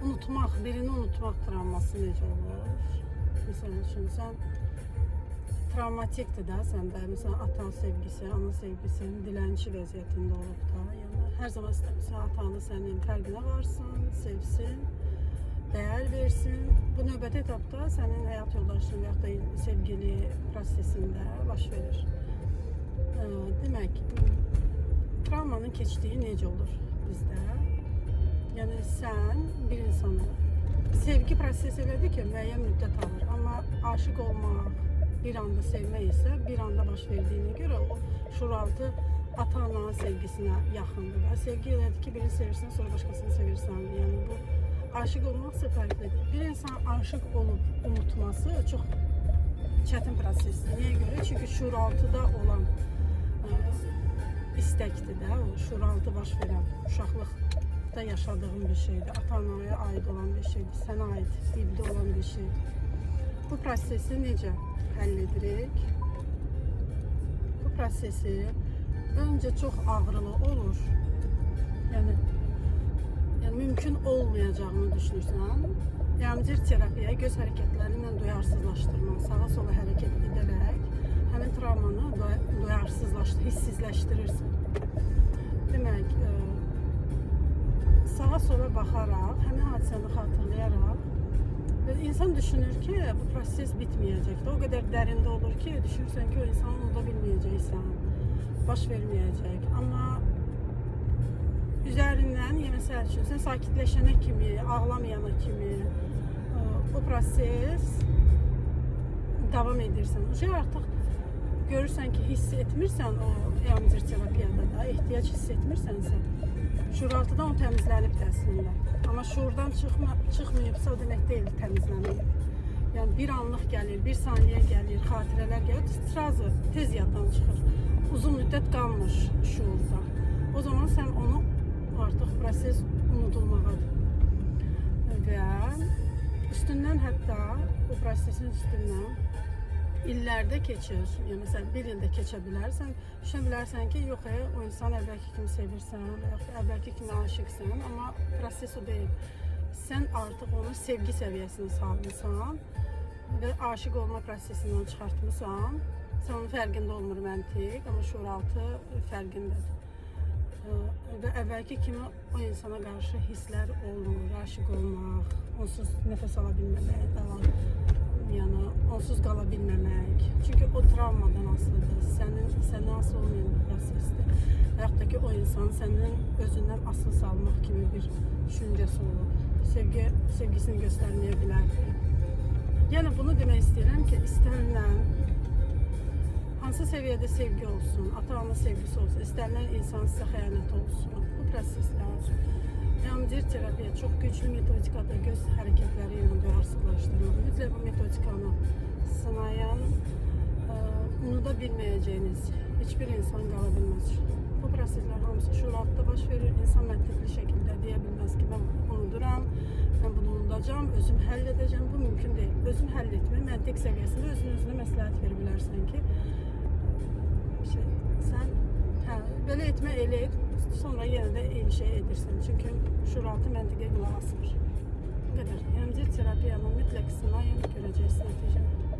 unutmaq, birini unutmaq travması necə olur? Məsəl üçün, sən travmatikdir də səndə, məsələn, ata sevgisi, ana sevgisi, dilənçi vəziyyətində olub da. Yəni, hər zaman istəmirsən, atanı sənin fərqinə varsın, sevsin, dəyər versin. Bu növbəti etapda sənin həyat yoldaşın və ya da sevgili prosesində baş verir. Demək, travmanın keçdiyi necə olur bizdə? Yəni, sən bir insanı sevgi prosesi elədir ki, müəyyən müddət alır. Amma aşıq olmaq, bir anda sevmək isə bir anda baş verdiyinə görə o şuuraltı ata-ananın sevgisinə yaxındır da. Sevgi elədir ki, birini sevirsən, sonra başqasını sevirsən. Yəni, bu aşıq olmaq isə fərqlidir. Bir insan aşıq olub unutması çox çətin prosesdir. Niyə görə? Çünki şuuraltıda olan istəkdir də, o şuuraltı baş verən uşaqlıqda yaşadığın bir şeydir, ata-anaya aid olan bir şeydir, sənə aid, dibdə olan bir şeydir. Bu prosesi necə həll edirik? Bu prosesi öncə çox ağrılı olur. Yəni mümkün olmayacağını düşünürsən. Yamcır terapiyaya göz hərəkətlərindən duyarsızlaşdırma, sağa sola hərəkət edərək həmin travmanı hissizləşdirirsən. Demək, sağa sola baxaraq, həmin hadisəni xatırlayaraq insan düşünür ki, bu proses bitməyəcəkdir. O qədər dərində olur ki, düşünürsən ki, o insanı unuda bilməyəcəksən, baş verməyəcək. Amma üzərindən, məsəl üçün, sən sakitləşənə kimi, ağlamayana kimi o proses davam edirsən. Artıq görürsən ki, hiss etmirsən o EMDR terapiyada da, ehtiyac hiss etmirsənsə, şuuraltıdan o təmizlənib əslində. Amma şuurdan çıxmayıbsa o demək deyil təmizlənib. Yəni bir anlıq gəlir, bir saniyə gəlir, xatirələr gəlir, sразу tez yaddan çıxır. Uzun müddət qalmış şuurda. O zaman sən onu artıq proses unudulmağadır. Və üstündən hətta o prosesin üstündən illərdə keçir. Yəni, məsələn, bir ildə keçə bilərsən, düşünə bilərsən ki, yox, o insan əvvəlki kimi sevirsən, əvvəlki kimi aşıqsən, amma proses o deyil. Sən artıq onu sevgi səviyyəsinə salmışsan və aşıq olma prosesindən çıxartmışsan. Sən onun fərqində olmur məntiq, amma şuuraltı fərqindədir. Və əvvəlki kimi o insana qarşı hisslər olmur, aşıq olmaq, onsuz nəfəs ala bilməmək, yəni onsuz qala bilməmək. Çünki o travmadan asılıdır, səndən asılı olmayan bir prosesdir. Və yaxud da ki, o insan sənin özündən asıl salmaq kimi bir düşüncəsi olur. Sevgisini göstərməyə bilərdir. Yəni bunu demək istəyirəm ki, istənilən hansı səviyyədə sevgi olsun, ata-ana sevgisi olsun, istənilən insan sizə xəyanət olsun. Bu proseslər EMDR terapiya çox güclü metodikada göz hərəkətləri ilə duyarsızlaşdırılır. Mütləq bu metodikanı sınayan, unuda bilməyəcəyiniz heç bir insan qala bilməz. Bu proseslər hamısı şuuraltıda baş verir. İnsan məntiqli şəkildə deyə bilməz ki, mən unuduram, mən bunu unudacağım, özüm həll edəcəm. Bu mümkün deyil. Özün həll etmə, məntiq səviyyəsində özünə məsləhət verə bilərsən ki, sən belə etmə, elə et, sonra yenə də eyni şey edirsən. Çünki şuuraltı məntiqə qulaq asmır. Bu qədər. EMDR terapiyanı mütləq sınayın, görəcəksiniz nəticəni.